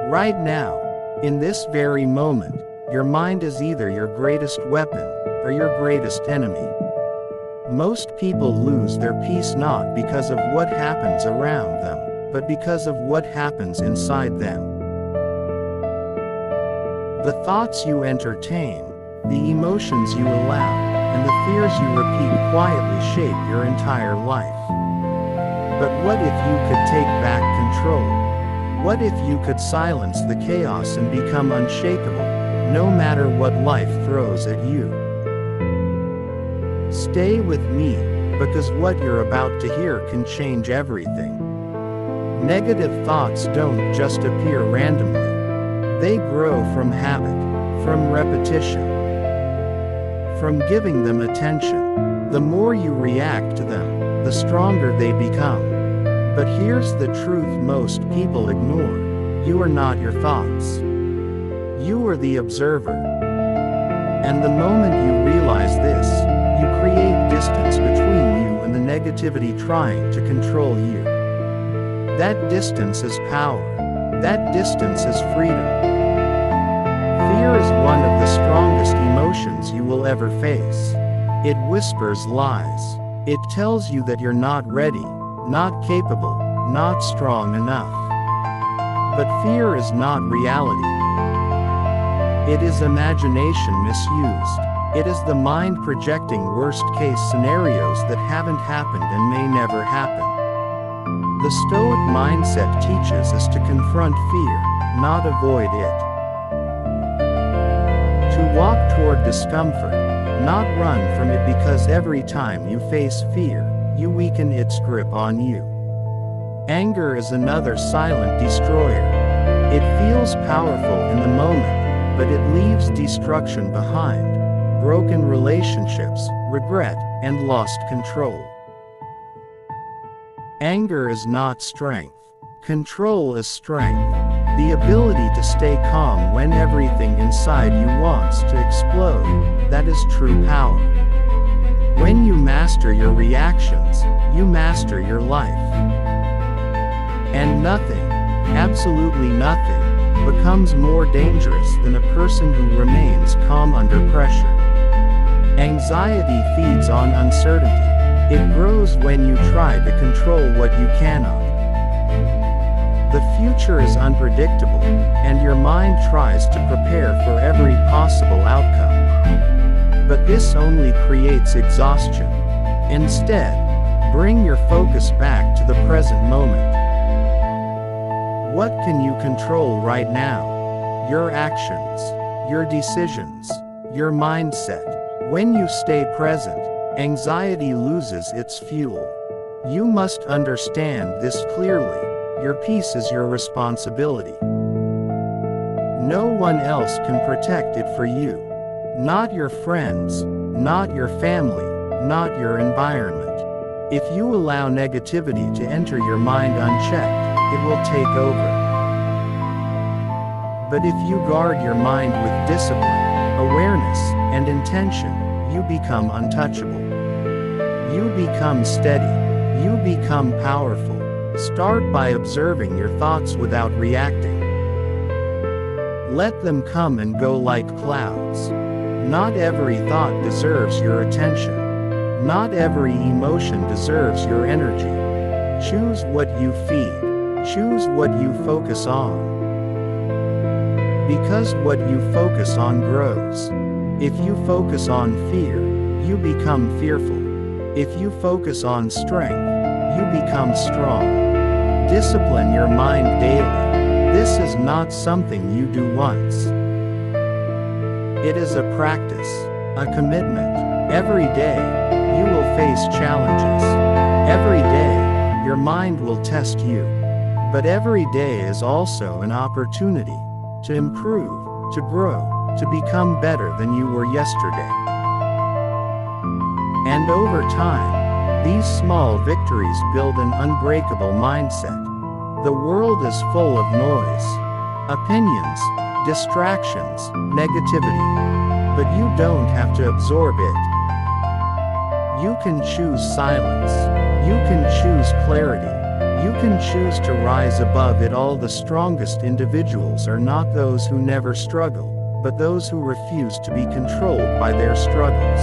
Right now, in this very moment, your mind is either your greatest weapon or your greatest enemy. Most people lose their peace not because of what happens around them, but because of what happens inside them. The thoughts you entertain, the emotions you allow, and the fears you repeat quietly shape your entire life. But what if you could take back control? What if you could silence the chaos and become unshakable, no matter what life throws at you? Stay with me, because what you're about to hear can change everything. Negative thoughts don't just appear randomly. They grow from habit, from repetition, from giving them attention. The more you react to them, the stronger they become. But here's the truth most people ignore. You are not your thoughts. You are the observer. And the moment you realize this, you create distance between you and the negativity trying to control you. That distance is power. That distance is freedom. Fear is one of the strongest emotions you will ever face. It whispers lies. It tells you that you're not ready, not capable, not strong enough. But fear is not reality. It is imagination misused. It is the mind projecting worst-case scenarios that haven't happened and may never happen. The Stoic mindset teaches us to confront fear, not avoid it. To walk toward discomfort, not run from it, because every time you face fear, you weaken its grip on you. Anger is another silent destroyer. It feels powerful in the moment, but it leaves destruction behind. Broken relationships, regret, and lost control. Anger is not strength. Control is strength. The ability to stay calm when everything inside you wants to explode, that is true power. When you master your reactions, you master your life. And nothing, absolutely nothing, becomes more dangerous than a person who remains calm under pressure. Anxiety feeds on uncertainty. It grows when you try to control what you cannot. The future is unpredictable, and your mind tries to prepare for every possible outcome. But this only creates exhaustion. Instead, bring your focus back to the present moment. What can you control right now? Your actions, your decisions, your mindset. When you stay present, anxiety loses its fuel. You must understand this clearly. Your peace is your responsibility. No one else can protect it for you. Not your friends, not your family, not your environment. If you allow negativity to enter your mind unchecked, it will take over. But if you guard your mind with discipline, awareness, and intention, you become untouchable. You become steady. You become powerful. Start by observing your thoughts without reacting. Let them come and go like clouds. Not every thought deserves your attention. Not every emotion deserves your energy. Choose what you feed. Choose what you focus on. Because what you focus on grows. If you focus on fear, you become fearful. If you focus on strength, you become strong. Discipline your mind daily. This is not something you do once. It is a practice, a commitment. Every day, you will face challenges. Every day, your mind will test you. But every day is also an opportunity to improve, to grow, to become better than you were yesterday. And over time, these small victories build an unbreakable mindset. The world is full of noise, opinions, distractions, negativity. But you don't have to absorb it. You can choose silence. You can choose clarity. You You can choose to rise above it all. The strongest individuals are not those who never struggle, but those who refuse to be controlled by their struggles.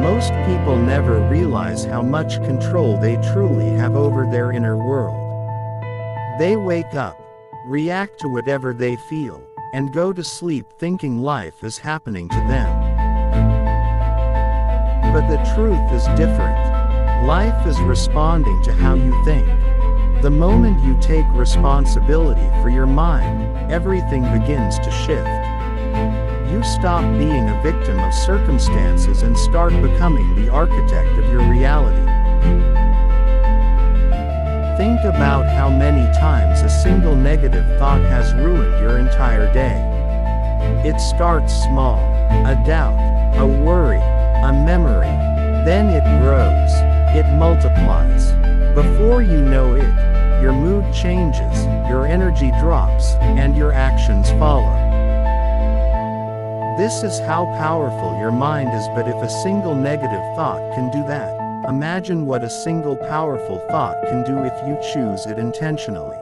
Most people never realize how much control they truly have over their inner world. They wake up, react to whatever they feel, and go to sleep thinking life is happening to them. But the truth is different. Life is responding to how you think. The moment you take responsibility for your mind, everything begins to shift. You stop being a victim of circumstances and start becoming the architect of your reality. Think about how many times a single negative thought has ruined your entire day. It starts small, a doubt, a worry, a memory. Then it grows, it multiplies. Before you know it, your mood changes, your energy drops, and your actions follow. This is how powerful your mind is. But if a single negative thought can do that, imagine what a single powerful thought can do if you choose it intentionally.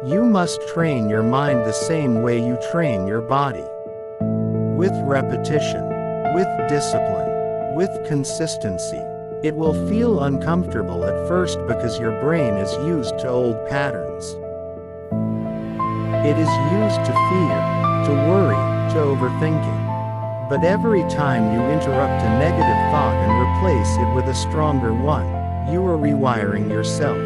You must train your mind the same way you train your body. With repetition, with discipline, with consistency. It will feel uncomfortable at first because your brain is used to old patterns. It is used to fear, to worry, to overthinking. But every time you interrupt a negative thought and replace it with a stronger one, you are rewiring yourself.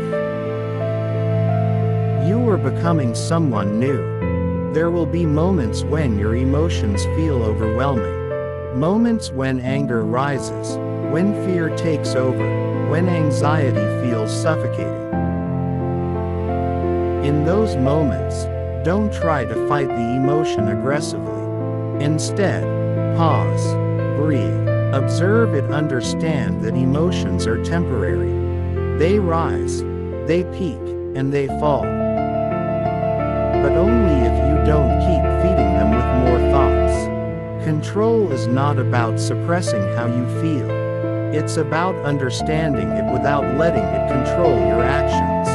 You are becoming someone new. There will be moments when your emotions feel overwhelming. Moments when anger rises, when fear takes over, when anxiety feels suffocating. In those moments, don't try to fight the emotion aggressively. Instead, pause, breathe, observe it, understand that emotions are temporary. They rise, they peak, and they fall. But only if you don't keep feeding them with more thoughts. Control is not about suppressing how you feel. It's about understanding it without letting it control your actions.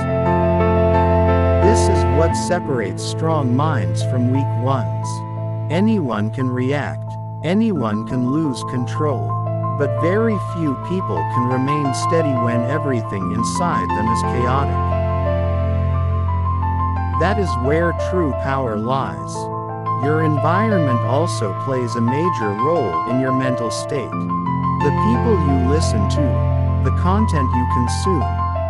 This is what separates strong minds from weak ones. Anyone can react, anyone can lose control, but very few people can remain steady when everything inside them is chaotic. That is where true power lies. Your environment also plays a major role in your mental state. The people you listen to, the content you consume,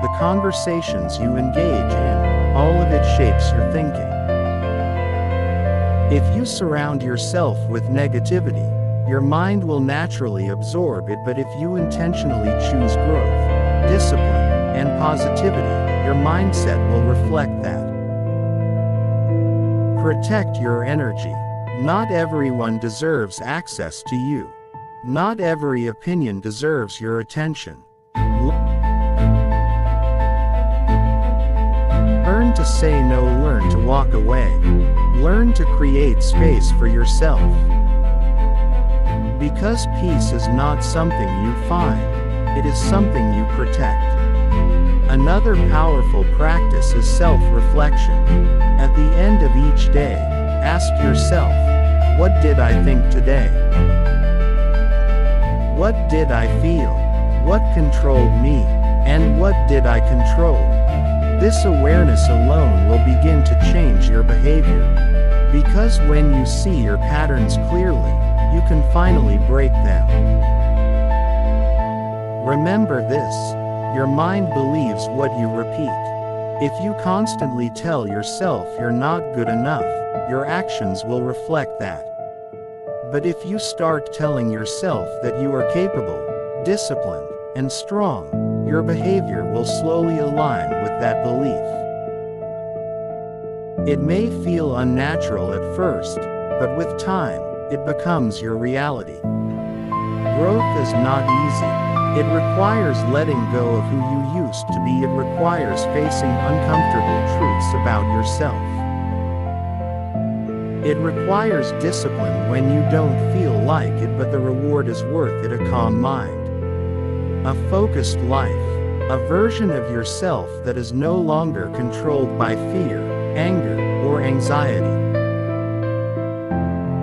the conversations you engage in, all of it shapes your thinking. If you surround yourself with negativity, your mind will naturally absorb it. But if you intentionally choose growth, discipline, and positivity, your mindset will reflect that. Protect your energy. Not everyone deserves access to you. Not every opinion deserves your attention. Learn to say no, learn to walk away. Learn to create space for yourself. Because peace is not something you find, it is something you protect. Another powerful practice is self-reflection. At the end of each day, ask yourself, what did I think today? What did I feel? What controlled me? And what did I control? This awareness alone will begin to change your behavior. Because when you see your patterns clearly, you can finally break them. Remember this, your mind believes what you repeat. If you constantly tell yourself you're not good enough, your actions will reflect that. But if you start telling yourself that you are capable, disciplined, and strong, your behavior will slowly align with that belief. It may feel unnatural at first, but with time, it becomes your reality. Growth is not easy. It requires letting go of who you used to be. It requires facing uncomfortable truths about yourself. It requires discipline when you don't feel like it, but the reward is worth it. A calm mind, a focused life, A version of yourself that is no longer controlled by fear, anger, or anxiety.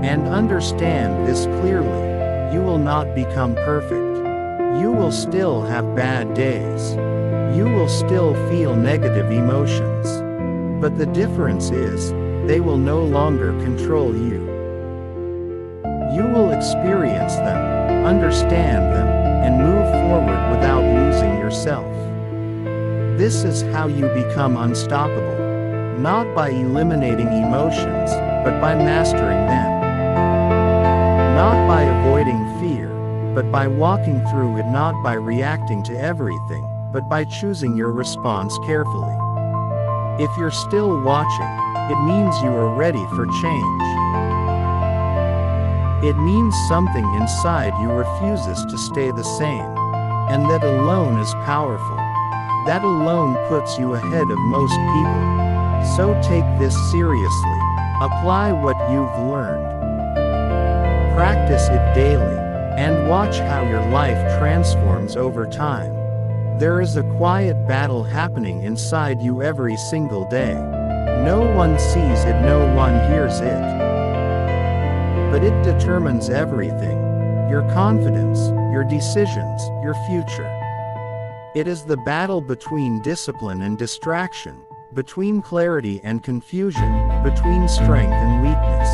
And understand this clearly, you will not become perfect. You will still have bad days. You will still feel negative emotions. But the difference is, they will no longer control you. You will experience them, understand them, and move forward without losing yourself. This is how you become unstoppable. Not by eliminating emotions, but by mastering them. Not by avoiding fear, but by walking through it. Not by reacting to everything, but by choosing your response carefully. If you're still watching, it means you are ready for change. It means something inside you refuses to stay the same. And that alone is powerful. That alone puts you ahead of most people. So take this seriously. Apply what you've learned. Practice it daily, and watch how your life transforms over time. There is a quiet battle happening inside you every single day. No one sees it, no one hears it. But it determines everything. Your confidence, your decisions, your future. It is the battle between discipline and distraction, between clarity and confusion, between strength and weakness.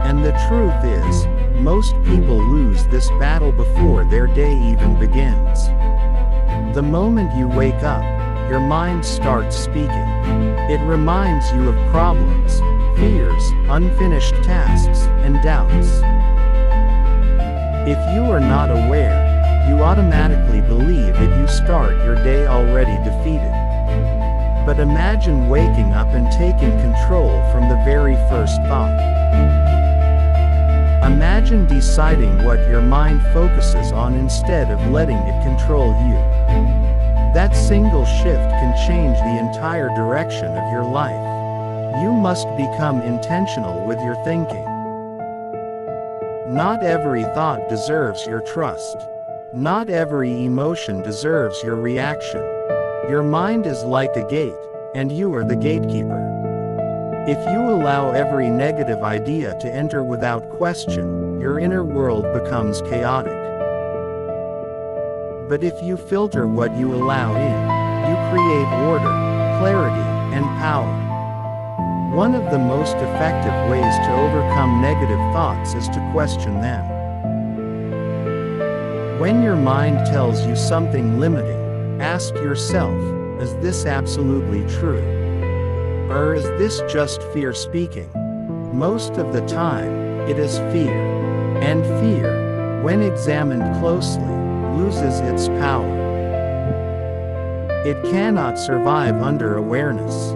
And the truth is, most people lose this battle before their day even begins. The moment you wake up, your mind starts speaking. It reminds you of problems, fears, unfinished tasks, and doubts. If you are not aware, you automatically believe that you start your day already defeated. But imagine waking up and taking control from the very first thought. Imagine deciding what your mind focuses on instead of letting it control you. That single shift can change the entire direction of your life. You must become intentional with your thinking. Not every thought deserves your trust. Not every emotion deserves your reaction. Your mind is like a gate, and you are the gatekeeper. If you allow every negative idea to enter without question, your inner world becomes chaotic. But if you filter what you allow in, you create order, clarity, and power. One of the most effective ways to overcome negative thoughts is to question them. When your mind tells you something limiting, ask yourself, is this absolutely true? Or is this just fear speaking? Most of the time, it is fear. And fear, when examined closely, loses its power. It cannot survive under awareness.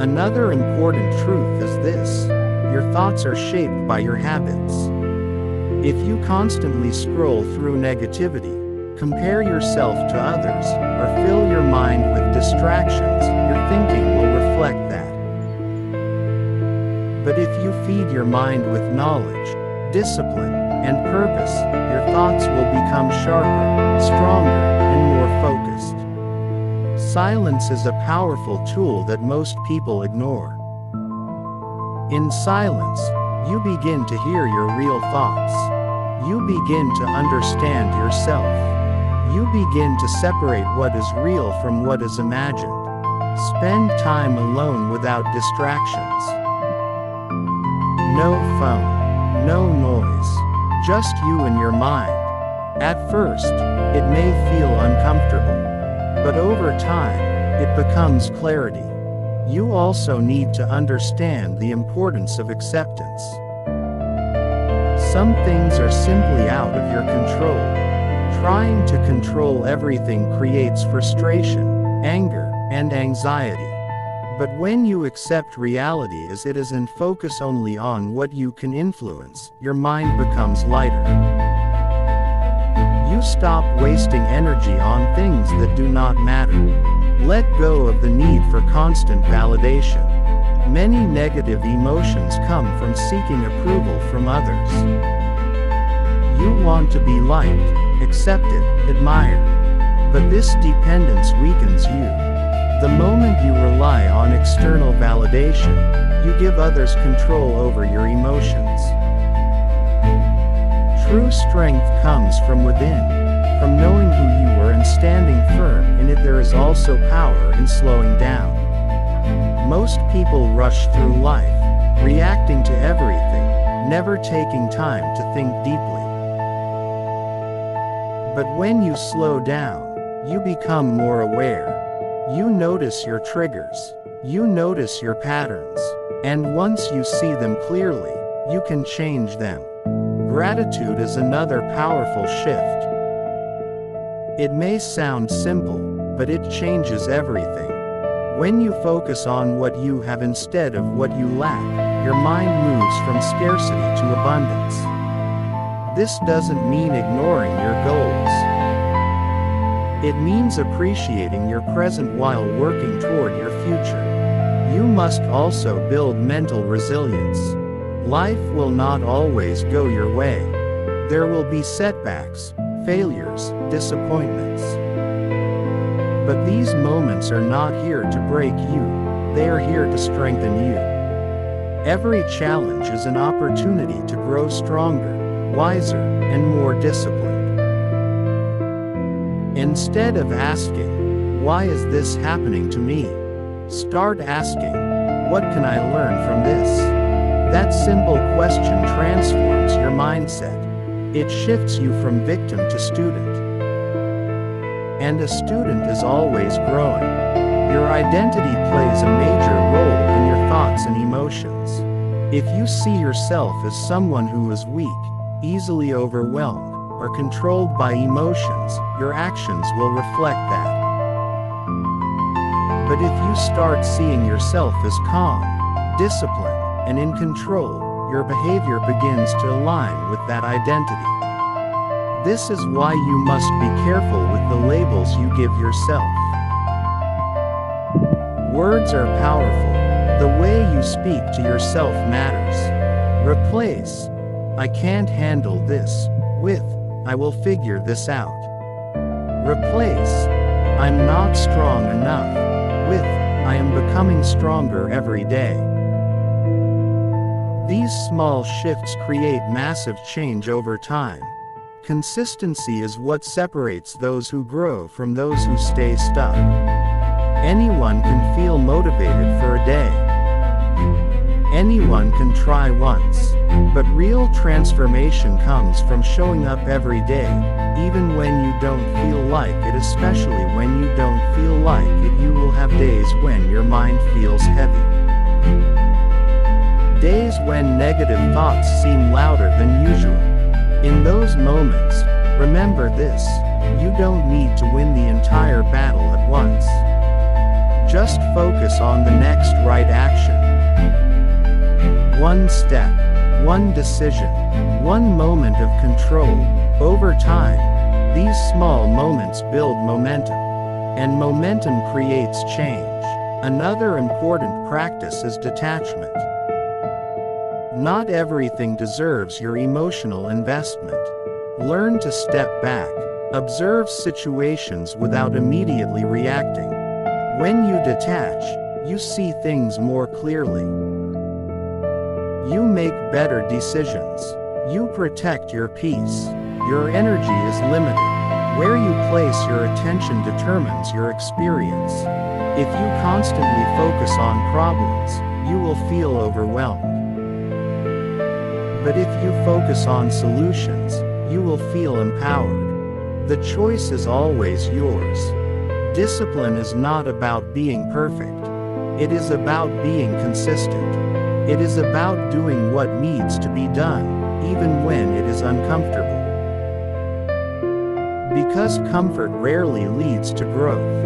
Another important truth is this: your thoughts are shaped by your habits. If you constantly scroll through negativity, compare yourself to others, or fill your mind with distractions, your thinking will reflect that. But if you feed your mind with knowledge, discipline, and purpose, your thoughts will become sharper, stronger, and more focused. Silence is a powerful tool that most people ignore. In silence, you begin to hear your real thoughts. You begin to understand yourself. You begin to separate what is real from what is imagined. Spend time alone without distractions. No phone, no noise, just you and your mind. At first, it may feel uncomfortable, but over time, it becomes clarity. You also need to understand the importance of acceptance. Some things are simply out of your control. Trying to control everything creates frustration, anger, and anxiety. But when you accept reality as it is and focus only on what you can influence, your mind becomes lighter. You stop wasting energy on things that do not matter. Let go of the need for constant validation. Many negative emotions come from seeking approval from others. You want to be liked, accepted, admired. But this dependence weakens you. The moment you rely on external validation, you give others control over your emotions. True strength comes from within, from knowing who you are and standing firm in it. There is also power in slowing down. Most people rush through life, reacting to everything, never taking time to think deeply. But when you slow down, you become more aware. You notice your triggers. You notice your patterns. And once you see them clearly, you can change them. Gratitude is another powerful shift. It may sound simple, but it changes everything. When you focus on what you have instead of what you lack, your mind moves from scarcity to abundance. This doesn't mean ignoring your goals. It means appreciating your present while working toward your future. You must also build mental resilience. Life will not always go your way. There will be setbacks, failures, disappointments. But these moments are not here to break you, they are here to strengthen you. Every challenge is an opportunity to grow stronger, wiser, and more disciplined. Instead of asking, "Why is this happening to me?" start asking, "What can I learn from this?" That simple question transforms your mindset. It shifts you from victim to student. And a student is always growing. Your identity plays a major role in your thoughts and emotions. If you see yourself as someone who is weak, easily overwhelmed, or controlled by emotions, your actions will reflect that. But if you start seeing yourself as calm, disciplined, and in control, your behavior begins to align with that identity. This is why you must be careful with the labels you give yourself. Words are powerful. The way you speak to yourself matters. Replace, "I can't handle this," with, "I will figure this out." Replace, "I'm not strong enough," with, "I am becoming stronger every day." These small shifts create massive change over time. Consistency is what separates those who grow from those who stay stuck. Anyone can feel motivated for a day. Anyone can try once. But real transformation comes from showing up every day, even when you don't feel like it. Especially when you don't feel like it, you will have days when your mind feels heavy. Days when negative thoughts seem louder than usual. In those moments, remember this: you don't need to win the entire battle at once. Just focus on the next right action. One step, one decision, one moment of control. Over time, these small moments build momentum, and momentum creates change. Another important practice is detachment. Not everything deserves your emotional investment. Learn to step back, observe situations without immediately reacting. When you detach, you see things more clearly. You make better decisions. You protect your peace. Your energy is limited. Where you place your attention determines your experience. If you constantly focus on problems, you will feel overwhelmed. But if you focus on solutions, you will feel empowered. The choice is always yours. Discipline is not about being perfect. It is about being consistent. It is about doing what needs to be done, even when it is uncomfortable. Because comfort rarely leads to growth.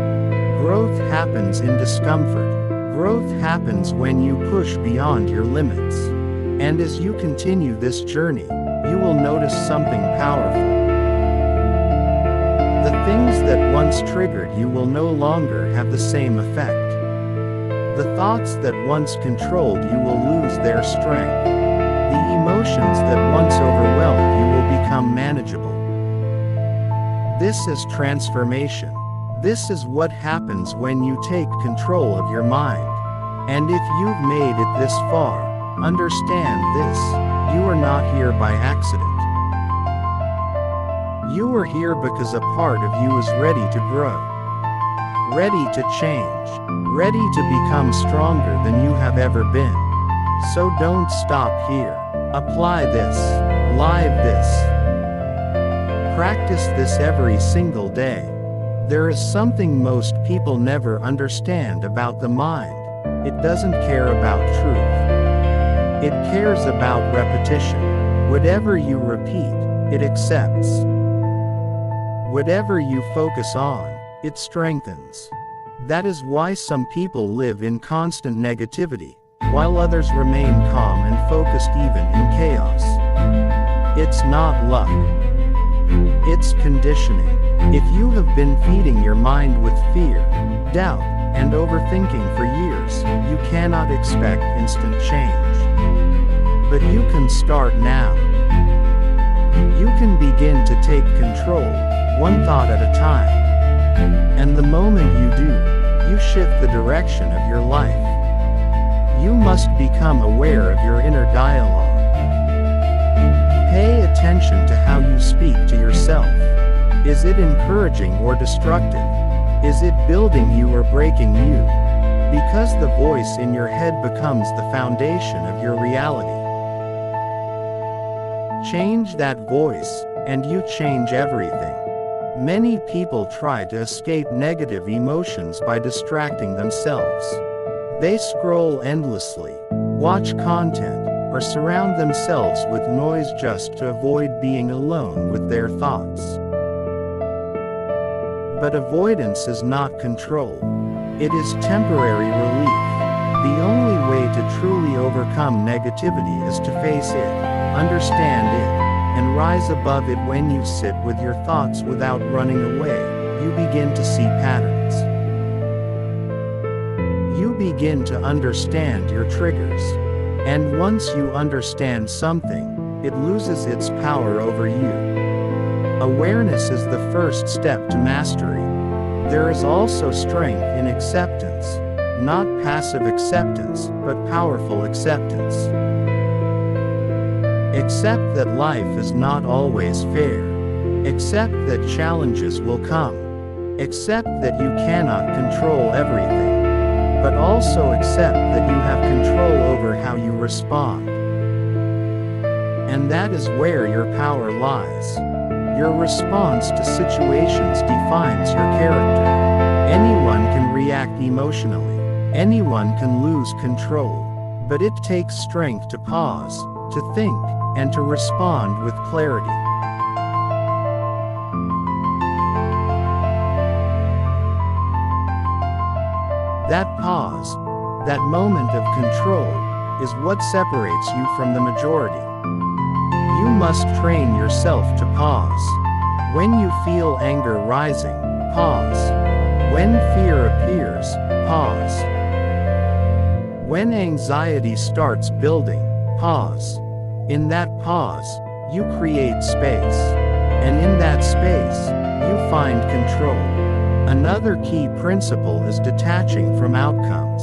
Growth happens in discomfort. Growth happens when you push beyond your limits. And as you continue this journey, you will notice something powerful. The things that once triggered you will no longer have the same effect. The thoughts that once controlled you will lose their strength. The emotions that once overwhelmed you will become manageable. This is transformation. This is what happens when you take control of your mind. And if you've made it this far, understand this: you are not here by accident. You are here because a part of you is ready to grow, ready to change, ready to become stronger than you have ever been. So don't stop here. Apply this, live this. Practice this every single day. There is something most people never understand about the mind. It doesn't care about truth. It cares about repetition. Whatever you repeat, it accepts. Whatever you focus on, it strengthens. That is why some people live in constant negativity, while others remain calm and focused even in chaos. It's not luck. It's conditioning. If you have been feeding your mind with fear, doubt, and overthinking for years, you cannot expect instant change. But you can start now. You can begin to take control, one thought at a time. And the moment you do, you shift the direction of your life. You must become aware of your inner dialogue. Pay attention to how you speak to yourself. Is it encouraging or destructive? Is it building you or breaking you? Because the voice in your head becomes the foundation of your reality. Change that voice, and you change everything. Many people try to escape negative emotions by distracting themselves. They scroll endlessly, watch content, or surround themselves with noise just to avoid being alone with their thoughts. But avoidance is not control. It is temporary relief. The only way to truly overcome negativity is to face it, understand it, and rise above it. When you sit with your thoughts without running away, you begin to see patterns. You begin to understand your triggers. And once you understand something, it loses its power over you. Awareness is the first step to mastery. There is also strength in acceptance. Not passive acceptance, but powerful acceptance. Accept that life is not always fair. Accept that challenges will come. Accept that you cannot control everything. But also accept that you have control over how you respond. And that is where your power lies. Your response to situations defines your character. Anyone can react emotionally. Anyone can lose control. But it takes strength to pause, to think, and to respond with clarity. That pause, that moment of control, is what separates you from the majority. You must train yourself to pause. When you feel anger rising, pause. When fear appears, pause. When anxiety starts building, pause. In that pause, you create space. And in that space, you find control. Another key principle is detaching from outcomes.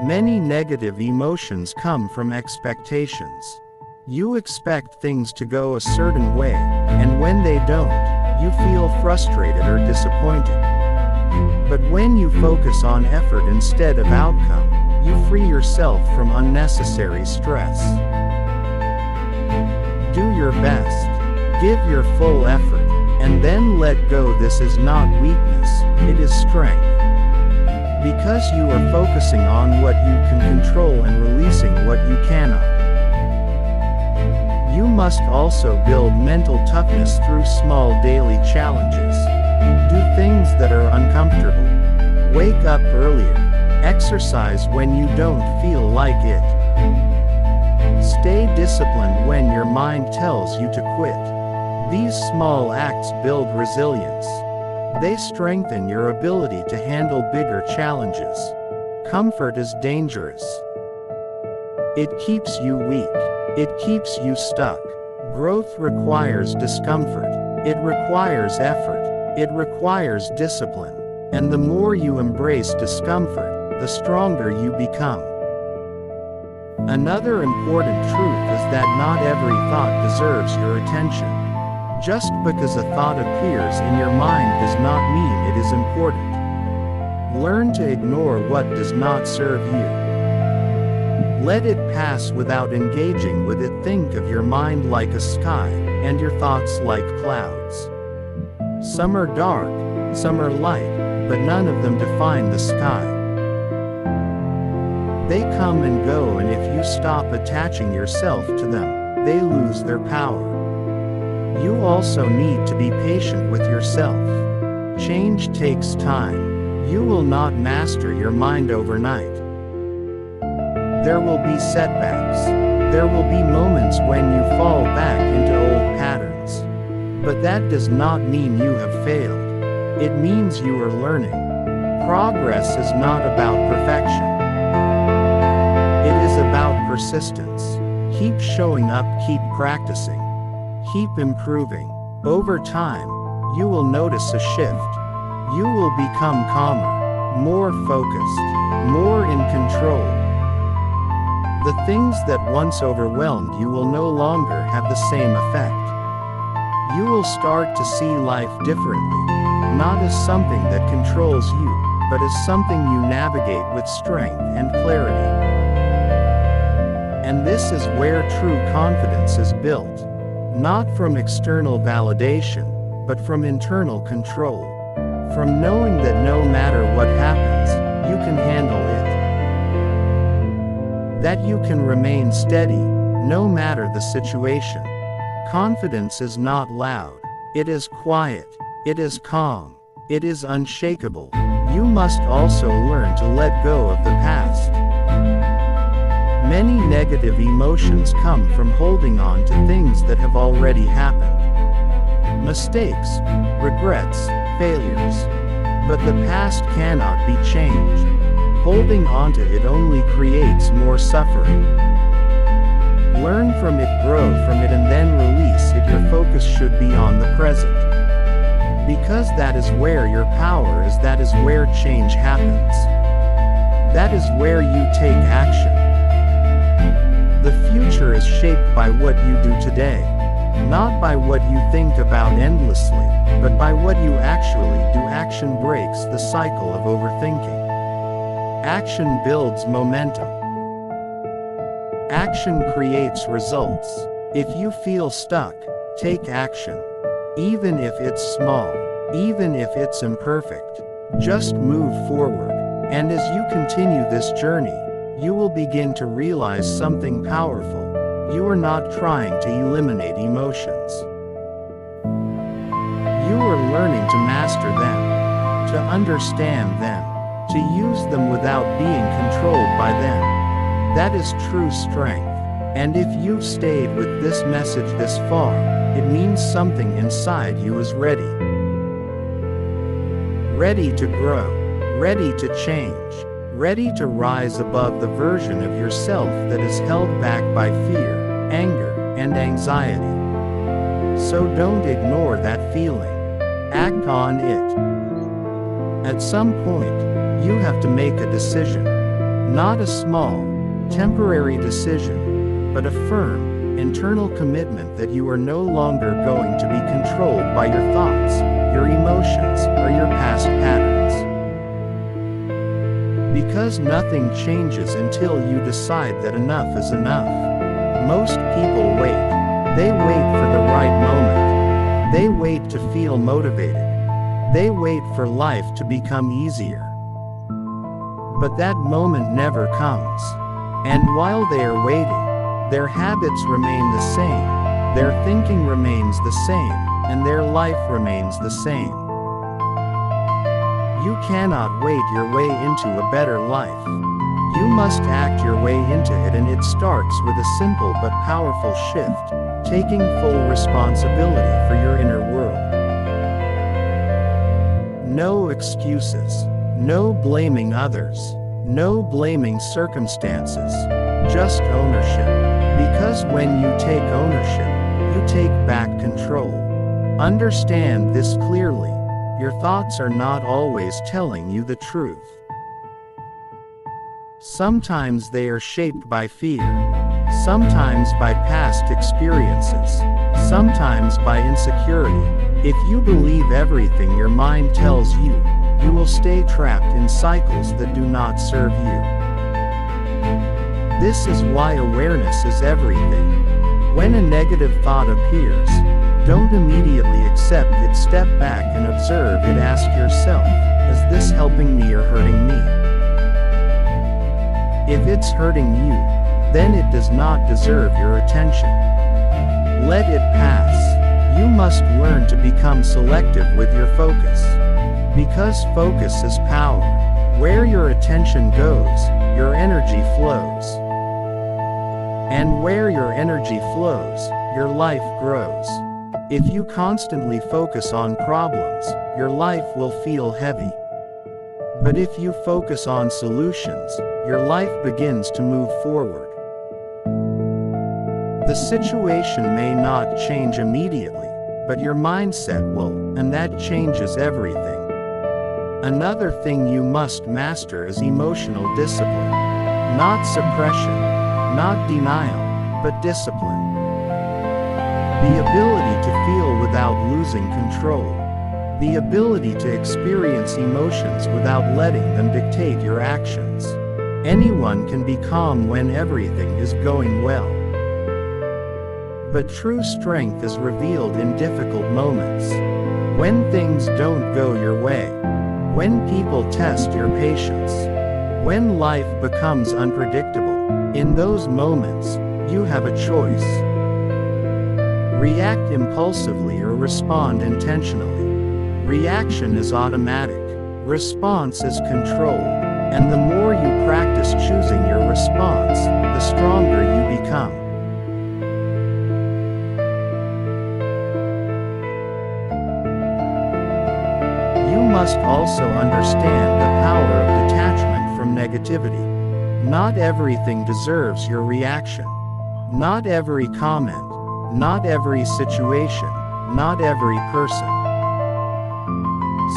Many negative emotions come from expectations. You expect things to go a certain way, and when they don't, you feel frustrated or disappointed. But when you focus on effort instead of outcome, you free yourself from unnecessary stress. Do your best. Give your full effort. And then let go. This is not weakness, it is strength. Because you are focusing on what you can control and releasing what you cannot. You must also build mental toughness through small daily challenges. Do things that are uncomfortable. Wake up earlier. Exercise when you don't feel like it. Stay disciplined when your mind tells you to quit. These small acts build resilience. They strengthen your ability to handle bigger challenges. Comfort is dangerous. It keeps you weak. It keeps you stuck. Growth requires discomfort. It requires effort. It requires discipline. And the more you embrace discomfort, the stronger you become. Another important truth is that not every thought deserves your attention. Just because a thought appears in your mind does not mean it is important. Learn to ignore what does not serve you. Let it pass without engaging with it. Think of your mind like a sky, and your thoughts like clouds. Some are dark, some are light, but none of them define the sky. They come and go, and if you stop attaching yourself to them, they lose their power. You also need to be patient with yourself. Change takes time. You will not master your mind overnight. There will be setbacks. There will be moments when you fall back into old patterns. But that does not mean you have failed. It means you are learning. Progress is not about perfection. It is about persistence. Keep showing up, keep practicing. Keep improving. Over time, you will notice a shift. You will become calmer, more focused, more in control. The things that once overwhelmed you will no longer have the same effect. You will start to see life differently, not as something that controls you, but as something you navigate with strength and clarity. And this is where true confidence is built. Not from external validation, but from internal control. From knowing that no matter what happens, you can handle it. That you can remain steady, no matter the situation. Confidence is not loud. It is quiet. It is calm. It is unshakable. You must also learn to let go of the past. Many negative emotions come from holding on to things that have already happened. Mistakes, regrets, failures. But the past cannot be changed. Holding on to it only creates more suffering. Learn from it, grow from it, and then release it. Your focus should be on the present. Because that is where your power is, that is where change happens. That is where you take action. The future is shaped by what you do today. Not by what you think about endlessly, but by what you actually do. Action breaks the cycle of overthinking. Action builds momentum. Action creates results. If you feel stuck, take action. Even if it's small, even if it's imperfect, just move forward. And as you continue this journey, you will begin to realize something powerful. You are not trying to eliminate emotions. You are learning to master them, to understand them, to use them without being controlled by them. That is true strength. And if you've stayed with this message this far, it means something inside you is ready. Ready to grow, ready to change, ready to rise above the version of yourself that is held back by fear, anger, and anxiety. So don't ignore that feeling. Act on it. At some point, you have to make a decision. Not a small, temporary decision, but a firm, internal commitment that you are no longer going to be controlled by your thoughts, your emotions, or your past patterns. Because nothing changes until you decide that enough is enough. Most people wait. They wait for the right moment. They wait to feel motivated. They wait for life to become easier. But that moment never comes. And while they are waiting, their habits remain the same, their thinking remains the same, and their life remains the same. You cannot wait your way into a better life. You must act your way into it, and it starts with a simple but powerful shift, taking full responsibility for your inner world. No excuses. No blaming others. No blaming circumstances. Just ownership. Because when you take ownership, you take back control. Understand this clearly. Your thoughts are not always telling you the truth. Sometimes they are shaped by fear, sometimes by past experiences, sometimes by insecurity. If you believe everything your mind tells you, you will stay trapped in cycles that do not serve you. This is why awareness is everything. When a negative thought appears, don't immediately accept it. Step back and observe it. Ask yourself, is this helping me or hurting me? If it's hurting you, then it does not deserve your attention. Let it pass. You must learn to become selective with your focus. Because focus is power. Where your attention goes, your energy flows. And where your energy flows, your life grows. If you constantly focus on problems, your life will feel heavy. But if you focus on solutions, your life begins to move forward. The situation may not change immediately, but your mindset will, and that changes everything. Another thing you must master is emotional discipline. Not suppression, not denial, but discipline. The ability to feel without losing control. The ability to experience emotions without letting them dictate your actions. Anyone can be calm when everything is going well. But true strength is revealed in difficult moments. When things don't go your way. When people test your patience. When life becomes unpredictable. In those moments, you have a choice. React impulsively or respond intentionally. Reaction is automatic. Response is controlled. And the more you practice choosing your response, the stronger you become. You must also understand the power of detachment from negativity. Not everything deserves your reaction. Not every comment. Not every situation. Not every person.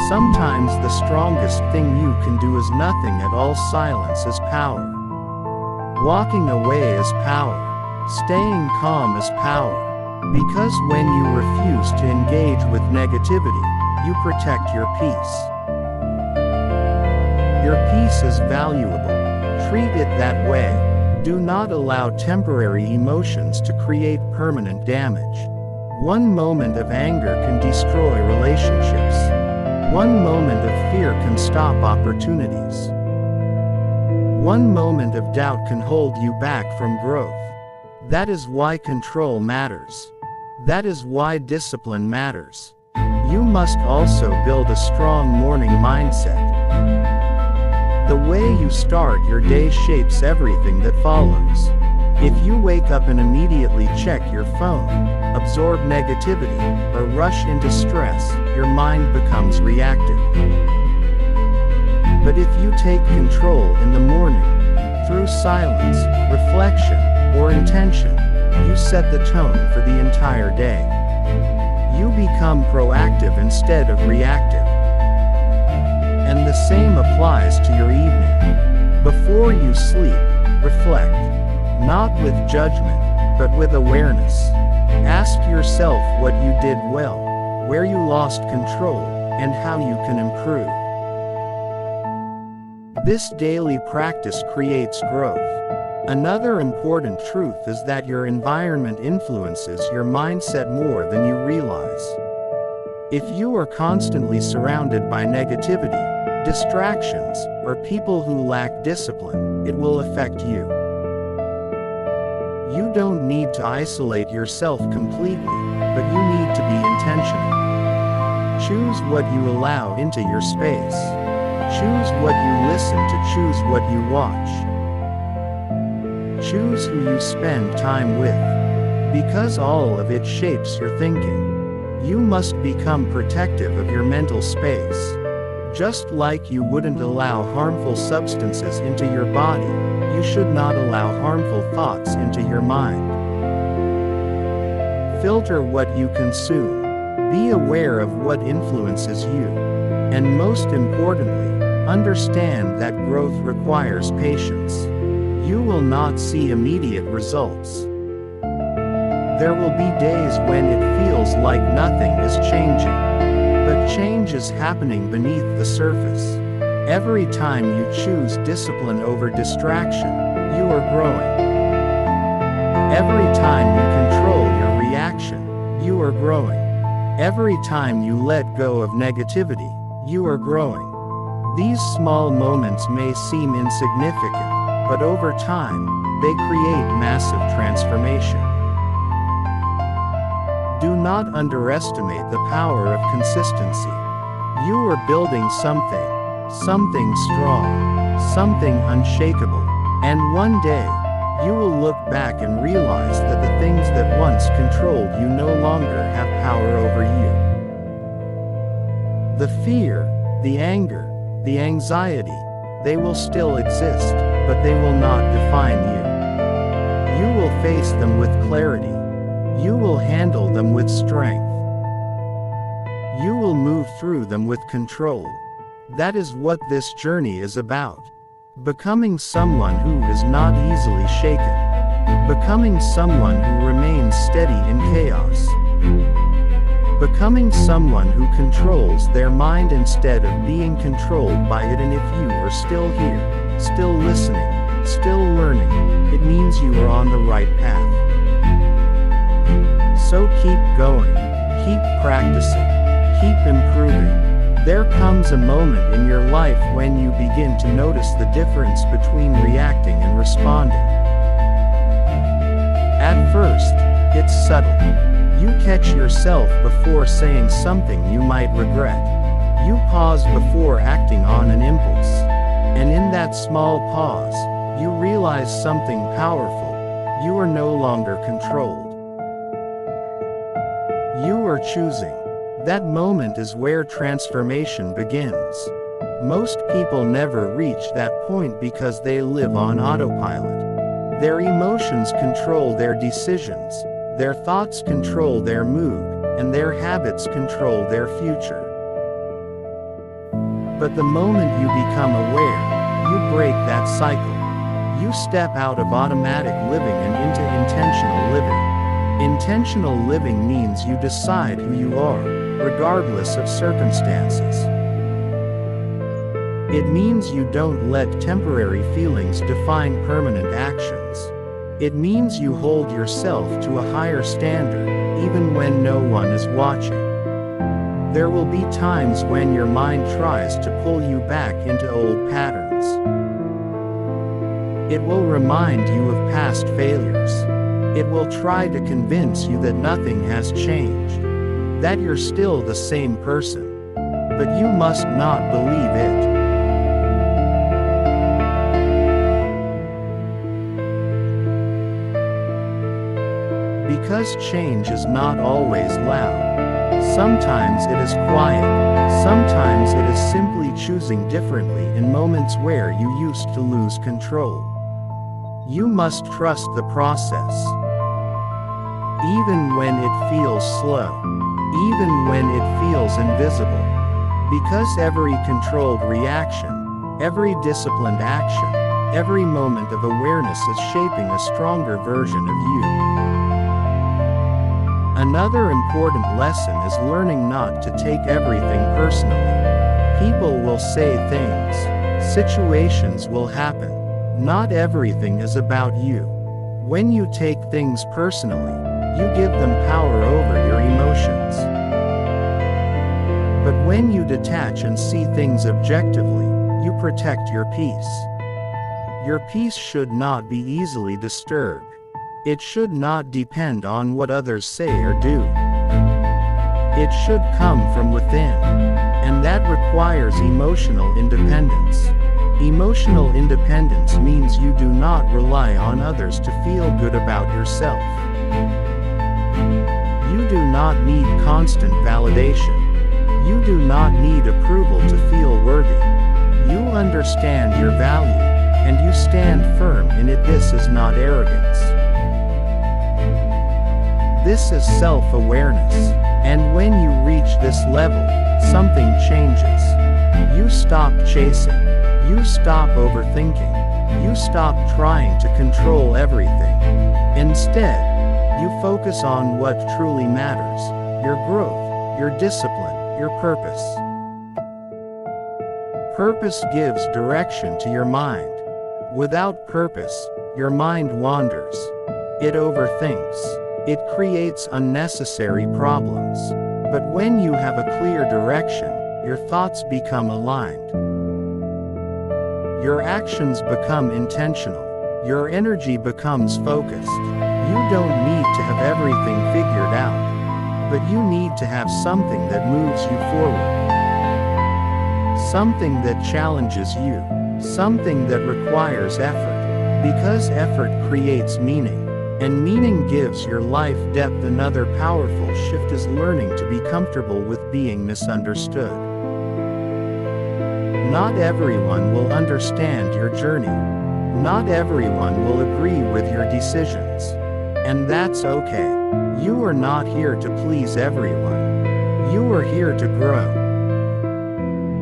Sometimes the strongest thing you can do is nothing at all. Silence is power. Walking away is power. Staying calm is power. Because when you refuse to engage with negativity, you protect your peace. Your peace is valuable. Treat it that way. Do not allow temporary emotions to create permanent damage. One moment of anger can destroy relationships. One moment of fear can stop opportunities. One moment of doubt can hold you back from growth. That is why control matters. That is why discipline matters. You must also build a strong morning mindset. The way you start your day shapes everything that follows. If you wake up and immediately check your phone, absorb negativity, or rush into stress, your mind becomes reactive. But if you take control in the morning, through silence, reflection, or intention, you set the tone for the entire day. You become proactive instead of reactive. And the same applies to your evening. Before you sleep, reflect. Not with judgment, but with awareness. Ask yourself what you did well, where you lost control, and how you can improve. This daily practice creates growth. Another important truth is that your environment influences your mindset more than you realize. If you are constantly surrounded by negativity, distractions, or people who lack discipline, it will affect you. You don't need to isolate yourself completely, but you need to be intentional. Choose what you allow into your space. Choose what you listen to. Choose what you watch. Choose who you spend time with. Because all of it shapes your thinking. You must become protective of your mental space. Just like you wouldn't allow harmful substances into your body, you should not allow harmful thoughts into your mind. Filter what you consume. Be aware of what influences you. And most importantly, understand that growth requires patience. You will not see immediate results. There will be days when it feels like nothing is changing. But change is happening beneath the surface. Every time you choose discipline over distraction, you are growing. Every time you control your reaction, you are growing. Every time you let go of negativity, you are growing. These small moments may seem insignificant, but over time, they create massive transformation. Do not underestimate the power of consistency. You are building something strong, something unshakable, and one day, you will look back and realize that the things that once controlled you no longer have power over you. The fear, the anger, the anxiety, they will still exist, but they will not define you. You will face them with clarity. You will handle them with strength. You will move through them with control. That is what this journey is about. Becoming someone who is not easily shaken. Becoming someone who remains steady in chaos. Becoming someone who controls their mind instead of being controlled by it. And if you are still here, still listening, still learning, it means you are on the right path. So keep going, keep practicing, keep improving. There comes a moment in your life when you begin to notice the difference between reacting and responding. At first, it's subtle. You catch yourself before saying something you might regret. You pause before acting on an impulse. And in that small pause, you realize something powerful. You are no longer controlled. You are choosing. That moment is where transformation begins. Most people never reach that point because they live on autopilot. Their emotions control their decisions, their thoughts control their mood, and their habits control their future. But the moment you become aware, you break that cycle. You step out of automatic living and into intentional living. Intentional living means you decide who you are, regardless of circumstances. It means you don't let temporary feelings define permanent actions. It means you hold yourself to a higher standard, even when no one is watching. There will be times when your mind tries to pull you back into old patterns. It will remind you of past failures. It will try to convince you that nothing has changed, that you're still the same person. But you must not believe it. Because change is not always loud. Sometimes it is quiet. Sometimes it is simply choosing differently in moments where you used to lose control. You must trust the process. Even when it feels slow. Even when it feels invisible. Because every controlled reaction, every disciplined action, every moment of awareness is shaping a stronger version of you. Another important lesson is learning not to take everything personally. People will say things. Situations will happen. Not everything is about you. When you take things personally, you give them power over your emotions. But when you detach and see things objectively, you protect your peace. Your peace should not be easily disturbed. It should not depend on what others say or do. It should come from within. And that requires emotional independence. Emotional independence means you do not rely on others to feel good about yourself. You do not need constant validation. You do not need approval to feel worthy. You understand your value, and you stand firm in it. This is not arrogance. This is self-awareness. And when you reach this level, something changes. You stop chasing. You stop overthinking. You stop trying to control everything. Instead, you focus on what truly matters: your growth, your discipline, your purpose. Purpose gives direction to your mind. Without purpose, your mind wanders. It overthinks. It creates unnecessary problems. But when you have a clear direction, your thoughts become aligned. Your actions become intentional. Your energy becomes focused. You don't need to have everything figured out, but you need to have something that moves you forward. Something that challenges you. Something that requires effort. Because effort creates meaning. And meaning gives your life depth. Another powerful shift is learning to be comfortable with being misunderstood. Not everyone will understand your journey. Not everyone will agree with your decisions. And that's okay. You are not here to please everyone. You are here to grow.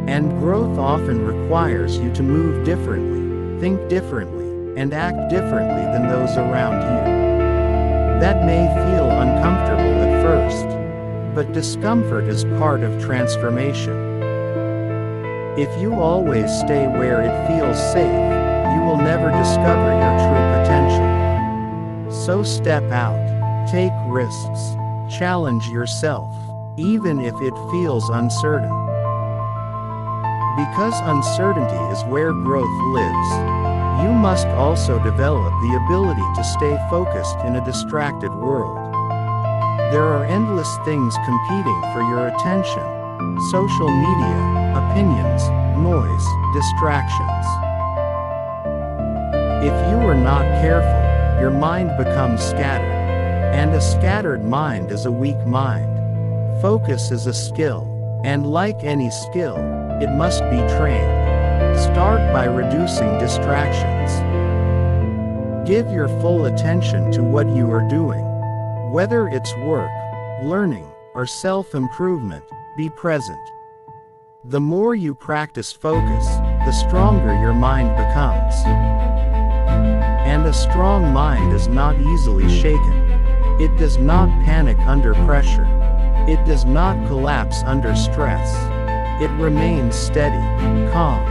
And growth often requires you to move differently, think differently, and act differently than those around you. That may feel uncomfortable at first, but discomfort is part of transformation. If you always stay where it feels safe, you will never discover your true potential. So step out, take risks, challenge yourself, even if it feels uncertain. Because uncertainty is where growth lives. You must also develop the ability to stay focused in a distracted world. There are endless things competing for your attention: social media, opinions, noise, distractions. If you are not careful, your mind becomes scattered. And a scattered mind is a weak mind. Focus is a skill, and like any skill, it must be trained. Start by reducing distractions. Give your full attention to what you are doing. Whether it's work, learning, or self-improvement, be present. The more you practice focus, the stronger your mind becomes. And a strong mind is not easily shaken. It does not panic under pressure. It does not collapse under stress. It remains steady, calm,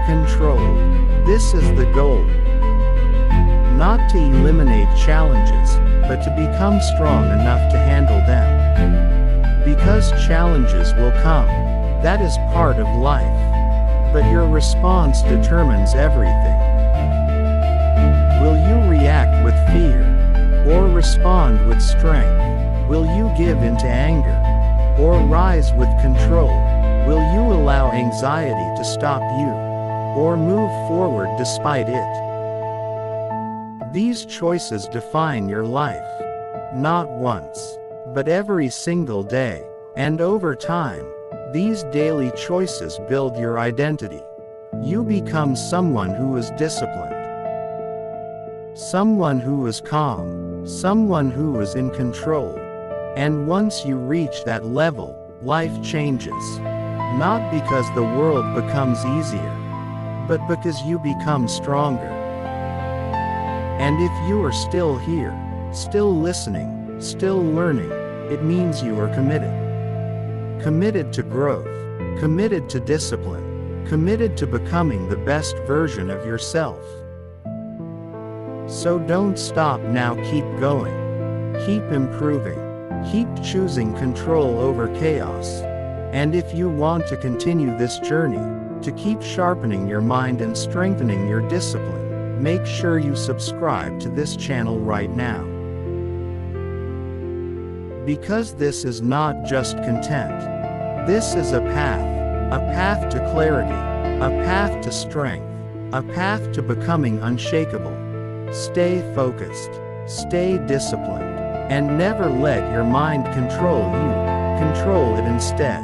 controlled. This is the goal. Not to eliminate challenges, but to become strong enough to handle them. Because challenges will come. That is part of life. But your response determines everything. Will you react with fear? Or respond with strength? Will you give into anger? Or rise with control? Will you allow anxiety to stop you? Or move forward despite it? These choices define your life. Not once, but every single day. And over time, these daily choices build your identity. You become someone who is disciplined. Someone who is calm. Someone who is in control. And once you reach that level, life changes. Not because the world becomes easier, but because you become stronger. And if you are still here, still listening, still learning, it means you are committed. Committed to growth, committed to discipline, committed to becoming the best version of yourself. So don't stop now, keep going. Keep improving. Keep choosing control over chaos. And if you want to continue this journey, to keep sharpening your mind and strengthening your discipline, make sure you subscribe to this channel right now. Because this is not just content. This is a path to clarity, a path to strength, a path to becoming unshakable. Stay focused, stay disciplined, and never let your mind control you. Control it instead.